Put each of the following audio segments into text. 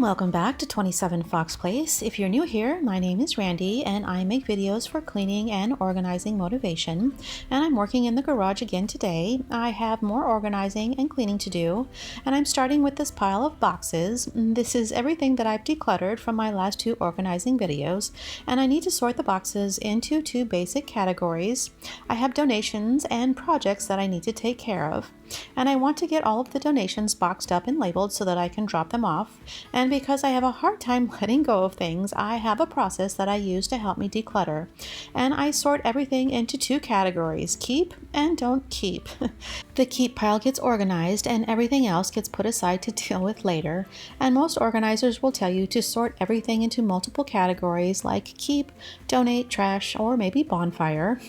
welcome back to 27 Fox Place. If you're new here, my name is Randy and I make videos for cleaning and organizing motivation. And I'm working in the garage again today. I have more organizing and cleaning to do, and I'm starting with this pile of boxes. This is everything that I've decluttered from my last two organizing videos, and I need to sort the boxes into two basic categories. I have donations and projects that I need to take care of. And I want to get all of the donations boxed up and labeled so that I can drop them off. And because I have a hard time letting go of things, I have a process that I use to help me declutter. And I sort everything into two categories: keep and don't keep. The keep pile gets organized and everything else gets put aside to deal with later. And most organizers will tell you to sort everything into multiple categories like keep, donate, trash, or maybe bonfire.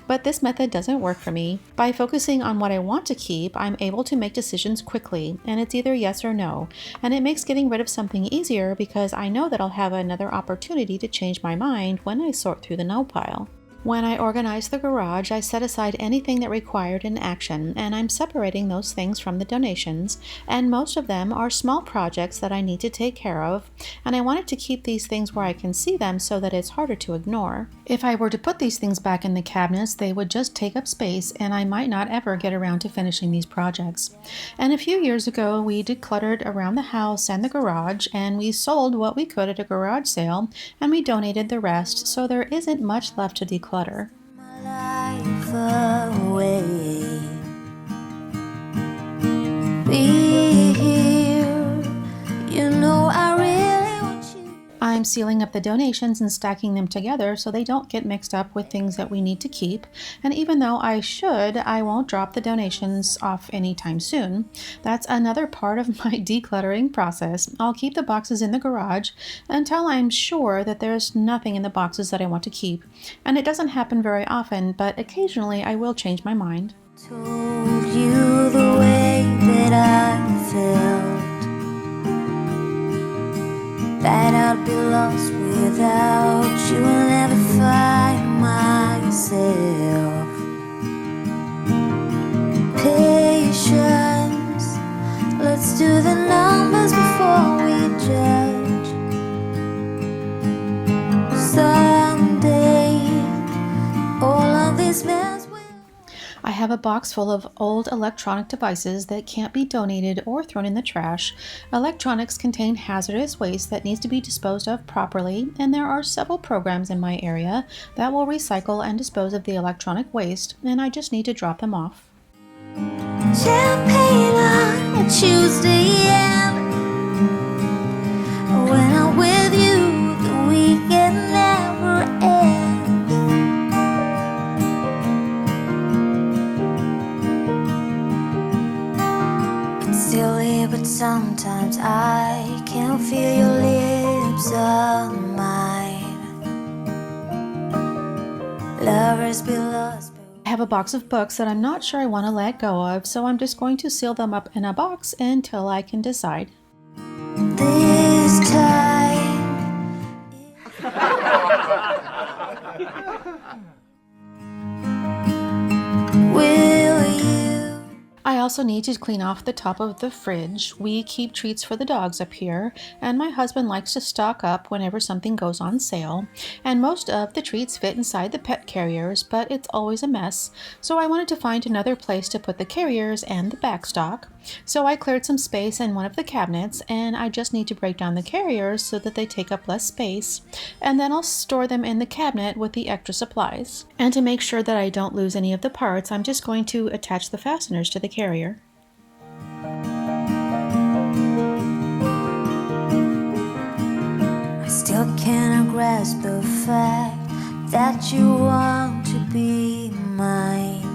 But this method doesn't work for me. By focusing on what I want to keep, I'm able to make decisions quickly, and it's either yes or no. And it makes getting rid of something easier because I know that I'll have another opportunity to change my mind when I sort through the no pile. When I organize the garage, I set aside anything that required an action, and I'm separating those things from the donations, and most of them are small projects that I need to take care of, and I wanted to keep these things where I can see them so that it's harder to ignore. If I were to put these things back in the cabinets, they would just take up space, and I might not ever get around to finishing these projects. And a few years ago, we decluttered around the house and the garage, and we sold what we could at a garage sale, and we donated the rest, so there isn't much left to declutter. My life away. Be here. You know I really want you. I'm sealing up the donations and stacking them together so they don't get mixed up with things that we need to keep. And even though I should, I won't drop the donations off anytime soon. That's another part of my decluttering process. I'll keep the boxes in the garage until I'm sure that there's nothing in the boxes that I want to keep. And it doesn't happen very often, but occasionally I will change my mind. Told you the way that I felt, that I'd be lost without you and never find myself. Patience, let's do the numbers before we judge. Someday, all of these mess will. I have a box full of old electronic devices that can't be donated or thrown in the trash. Electronics contain hazardous waste that needs to be disposed of properly, and there are several programs in my area that will recycle and dispose of the electronic waste, and I just need to drop them off. Champagne on a Tuesday, and when I'm with you, the weekend never ends. Silly, but sometimes I can feel your lips on mine. Lovers be lost. I have a box of books that I'm not sure I want to let go of, so I'm just going to seal them up in a box until I can decide. This time will you? I also need to clean off the top of the fridge. We keep treats for the dogs up here, and my husband likes to stock up whenever something goes on sale. And most of the treats fit inside the pet carriers, but it's always a mess. So I wanted to find another place to put the carriers and the backstock. So I cleared some space in one of the cabinets, and I just need to break down the carriers so that they take up less space. And then I'll store them in the cabinet with the extra supplies. And to make sure that I don't lose any of the parts, I'm just going to attach the fasteners to the carrier. I still cannot grasp the fact that you want to be mine.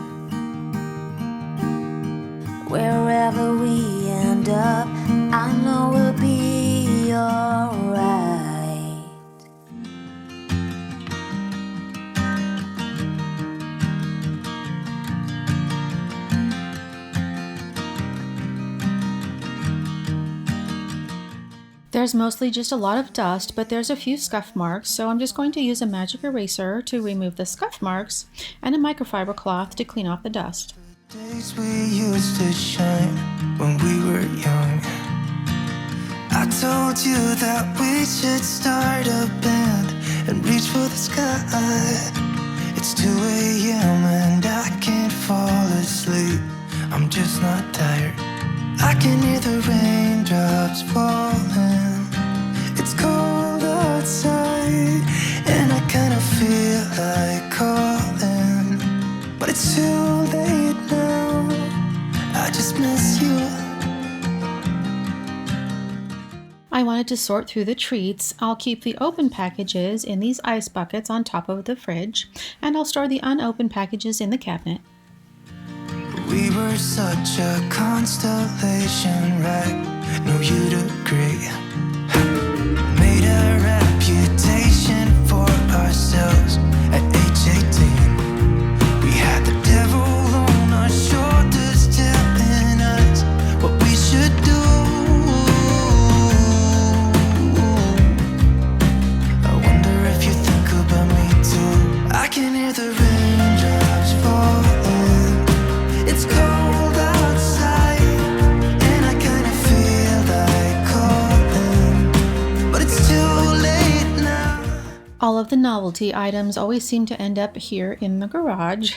Wherever we end up, I know we'll be alright. There's mostly just a lot of dust, but there's a few scuff marks, so I'm just going to use a magic eraser to remove the scuff marks and a microfiber cloth to clean off the dust. Days we used to shine when we were young. I told you that we should start a band and reach for the sky. It's 2 a.m. and I can't fall asleep. I'm just not tired. I can hear the raindrops falling. It's cold outside and I kinda feel like calling, but it's too late now. I just miss you. I wanted to sort through the treats. I'll keep the open packages in these ice buckets on top of the fridge, and I'll store the unopened packages in the cabinet. We were such a constellation, right? No, you'd agree. Made a reputation for ourselves at age 18. We had the devil on our shoulders telling us what we should do. I wonder if you think about me too. I can hear the raindrops falling. It's cold outside and I kinda feel like calling, but it's too late now. All of the novelty items always seem to end up here in the garage.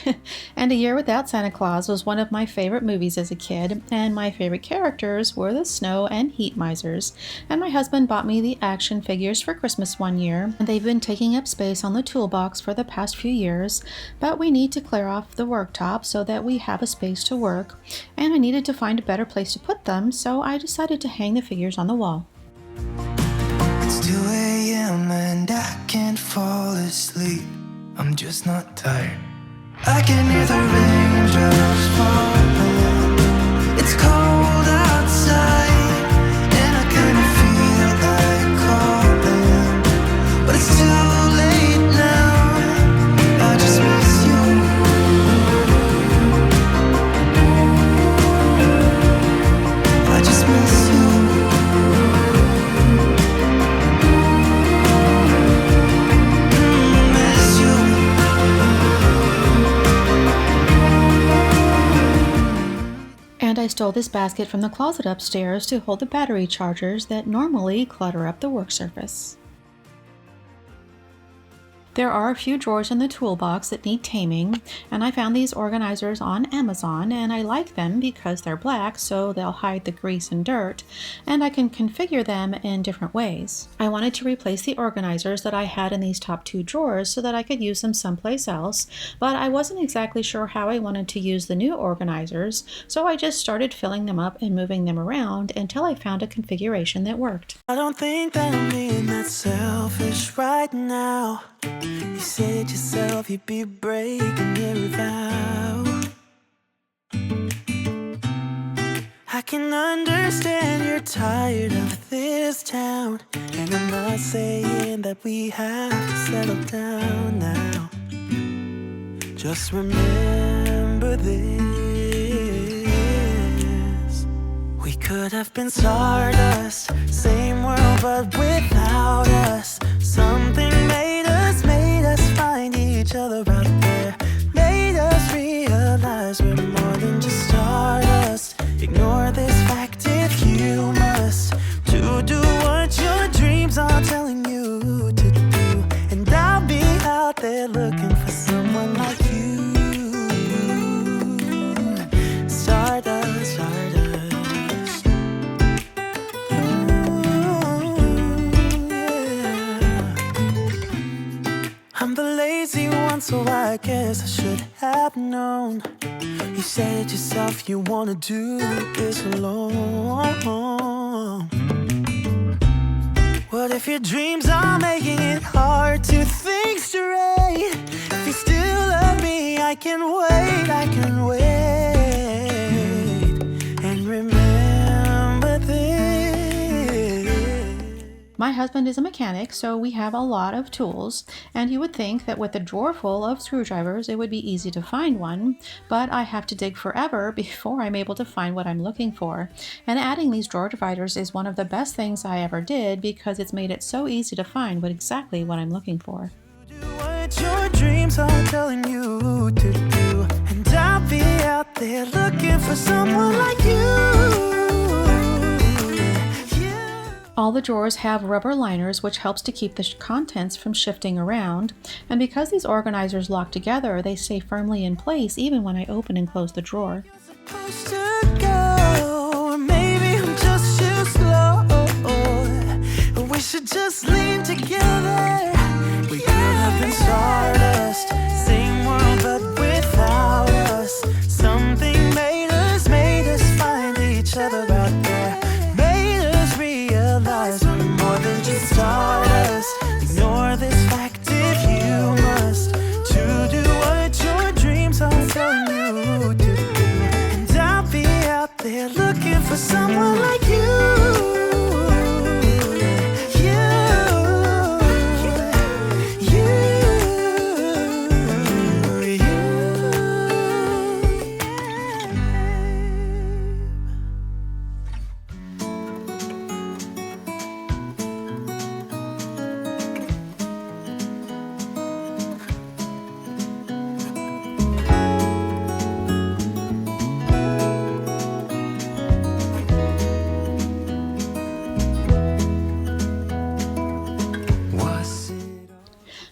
And A Year Without Santa Claus was one of my favorite movies as a kid, and my favorite characters were the snow and heat misers. And my husband bought me the action figures for Christmas one year, and they've been taking up space on the toolbox for the past few years, but we need to clear off the worktop so that we have a space to work, and I needed to find a better place to put them, so I decided to hang the figures on the wall. It's 2 a.m. and I can't fall asleep. I'm just not tired. I can hear the raindrops falling. It's cold outside and I kinda feel like calling, but it's too late now. I just miss you. I just miss you. Miss you. And I stole this basket from the closet upstairs to hold the battery chargers that normally clutter up the work surface. There are a few drawers in the toolbox that need taming, and I found these organizers on Amazon, and I like them because they're black, so they'll hide the grease and dirt, and I can configure them in different ways. I wanted to replace the organizers that I had in these top 2 drawers so that I could use them someplace else, but I wasn't exactly sure how I wanted to use the new organizers, so I just started filling them up and moving them around until I found a configuration that worked. I don't think that I'm being that selfish right now. You said yourself you'd be breaking every vow. I can understand you're tired of this town, and I'm not saying that we have to settle down now. Just remember this: we could have been stardust, same world but without us. Something made us find each other out there, made us realize we're more than just stardust. Ignore this fact if you must, to do what your dreams are telling you to do, and I'll be out there looking for someone like you. Stardust, stardust. I'm the lazy one, so I guess I should have known. You said yourself you wanna do this alone. What if your dreams are making it hard to think straight? If you still love me, I can wait, I can wait. And remember this. My husband is a mechanic, so we have a lot of tools, and you would think that with a drawer full of screwdrivers it would be easy to find one, but I have to dig forever before I'm able to find what I'm looking for. And adding these drawer dividers is one of the best things I ever did because it's made it so easy to find exactly what I'm looking for. Do what your dreams are telling you to do, and I'll be out there looking for someone like you. All the drawers have rubber liners, which helps to keep the contents from shifting around. And because these organizers lock together, they stay firmly in place even when I open and close the drawer. We should just lean together. We could have been stardust, same world but without us. Something made us find each other out there. Made us realize we're more than just stardust. Ignore this fact if you must, to do what your dreams are telling you to do. And I'll be out there looking for someone like you.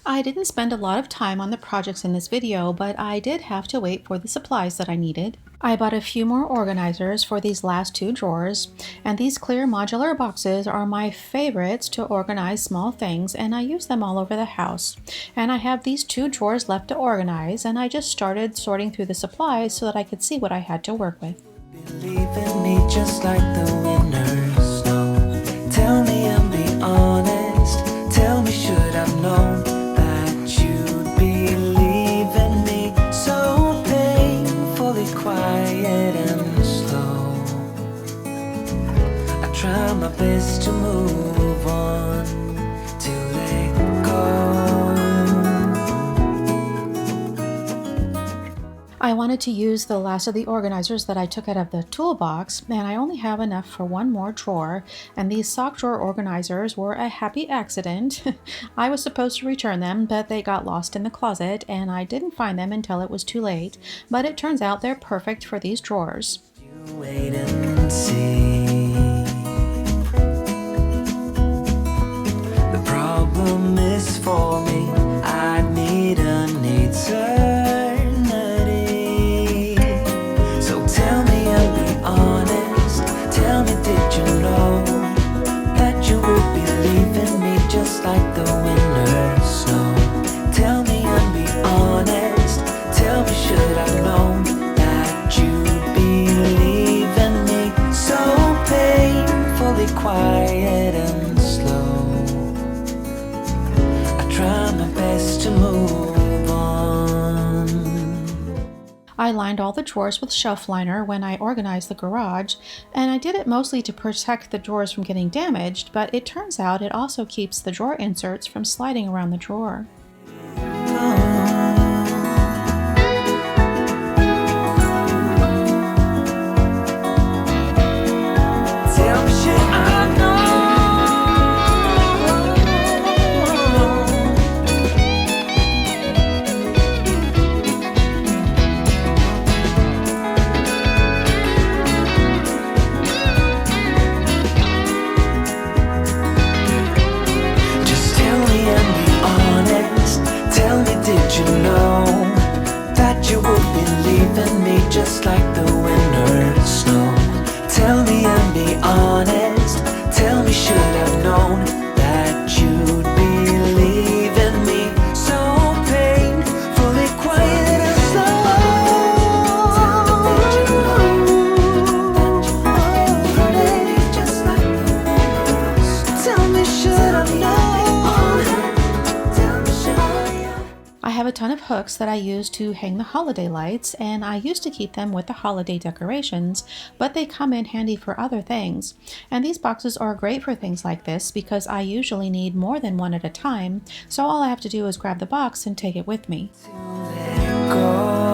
I didn't spend a lot of time on the projects in this video, but I did have to wait for the supplies that I needed. I bought a few more organizers for these last two drawers, and these clear modular boxes are my favorites to organize small things, and I use them all over the house. And I have these two drawers left to organize, and I just started sorting through the supplies so that I could see what I had to work with. Believe in me just like the winners know. Tell me and be honest. Tell me should I've known that you'd believe in me. So painfully quiet and slow. I try my best to move on, to let go. I wanted to use the last of the organizers that I took out of the toolbox, and I only have enough for one more drawer, and these sock drawer organizers were a happy accident. I was supposed to return them, but they got lost in the closet, and I didn't find them until it was too late, but it turns out they're perfect for these drawers. You wait and see. The problem is for me, I need an eternity. Tell me and be honest. Tell me, did you know that you would believe in me just like the winners know? Tell me and be honest. Tell me, should I known that you'd believe in me? So painfully quiet and slow. I try my best to move on. I lined all the drawers with shelf liner when I organized the garage, and I did it mostly to protect the drawers from getting damaged, but it turns out it also keeps the drawer inserts from sliding around the drawer. Just like the winners know. Tell me and be honest. Tell me, should I've known that you'd believe in me? So painfully quiet and slow. Just like the winners. Tell me, should I've known? I have a ton of hooks that I use to hang the holiday lights, and I used to keep them with the holiday decorations, but they come in handy for other things. And these boxes are great for things like this because I usually need more than one at a time, so all I have to do is grab the box and take it with me. Let go.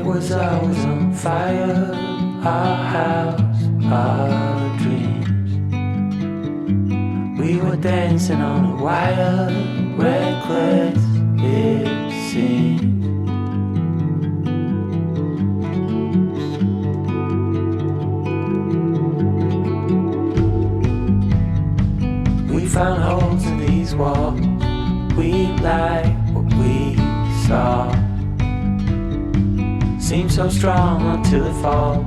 It was always on fire, our house, our dreams. We were dancing on a wire, reckless it seemed. We found holes in these walls, we like what we saw. Seems so strong until it falls,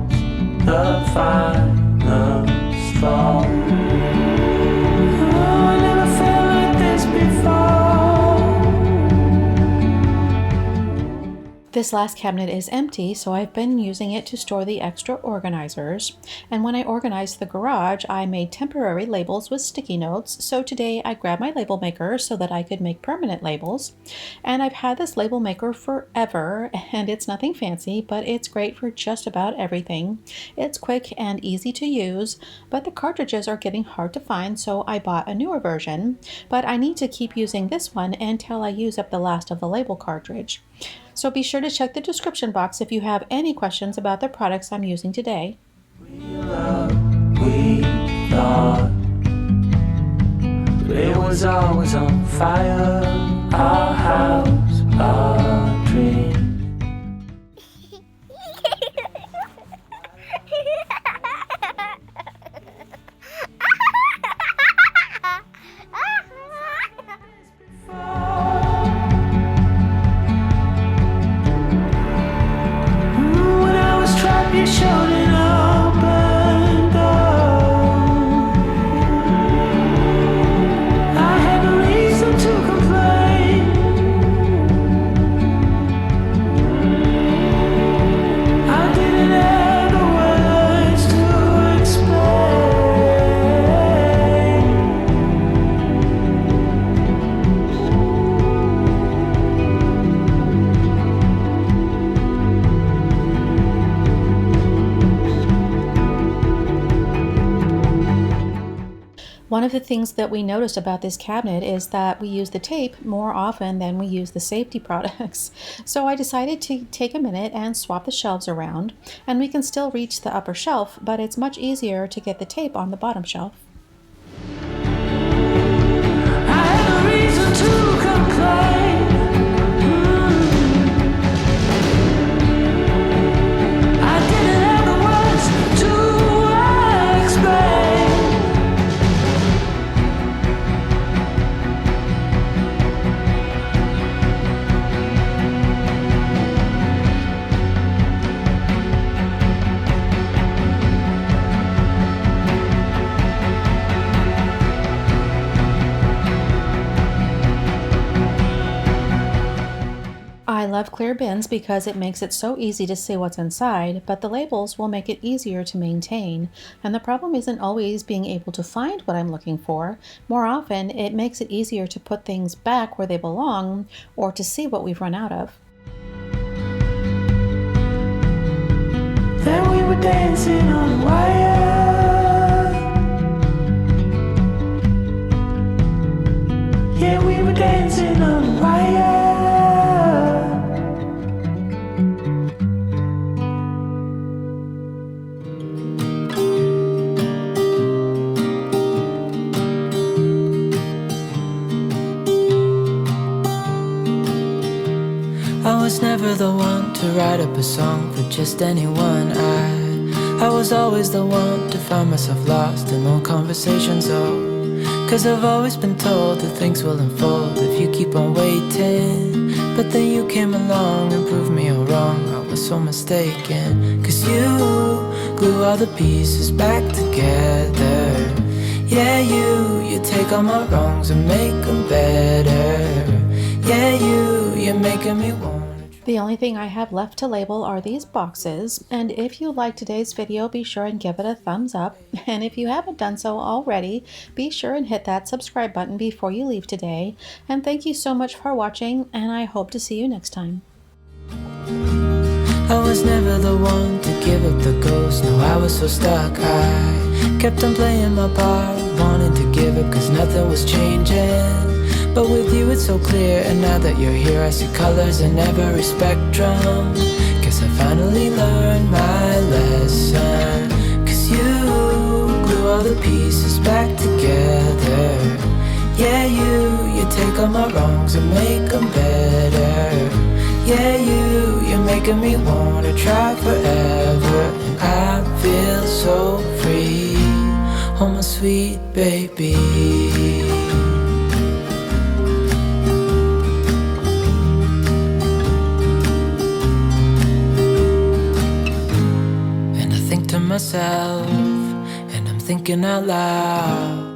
the final straw. Oh, I never felt like this before. This last cabinet is empty, so I've been using it to store the extra organizers. And when I organized the garage, I made temporary labels with sticky notes. So today I grabbed my label maker so that I could make permanent labels. And I've had this label maker forever, and it's nothing fancy, but it's great for just about everything. It's quick and easy to use, but the cartridges are getting hard to find, so I bought a newer version. But I need to keep using this one until I use up the last of the label cartridge. So be sure to check the description box if you have any questions about the products I'm using today. We thought it was always on fire, our house, our dreams. You showed an open door. I had no reason to complain. I didn't have the words to explain. One of the things that we noticed about this cabinet is that we use the tape more often than we use the safety products. So I decided to take a minute and swap the shelves around, and we can still reach the upper shelf, but it's much easier to get the tape on the bottom shelf. I had no reason to complain. I didn't have the words to explain. I love clear bins because it makes it so easy to see what's inside, but the labels will make it easier to maintain. And the problem isn't always being able to find what I'm looking for. More often, it makes it easier to put things back where they belong or to see what we've run out of. Then we were dancing on a wire. Yeah, we were dancing on a wire. I was never the one to write up a song for just anyone. I was always the one to find myself lost in old conversations. Oh, 'cause I've always been told that things will unfold if you keep on waiting. But then you came along and proved me all wrong. I was so mistaken, 'cause you glue all the pieces back together. Yeah, you take all my wrongs and make them better. Yeah, you're making me want. The only thing I have left to label are these boxes, and if you liked today's video, be sure and give it a thumbs up. And if you haven't done so already, be sure and hit that subscribe button before you leave today. And thank you so much for watching, and I hope to see you next time. I was never the one to give up the ghost. No, I was so stuck. I kept on playing my part, wanting to give up 'cause nothing was changing. But with you it's so clear, and now that you're here I see colors in every spectrum. Guess I finally learned my lesson. Cause you glue all the pieces back together. Yeah, you take all my wrongs and make them better. Yeah, you're making me wanna try forever. And I feel so free, oh my sweet baby. And I think to myself, and I'm thinking out loud,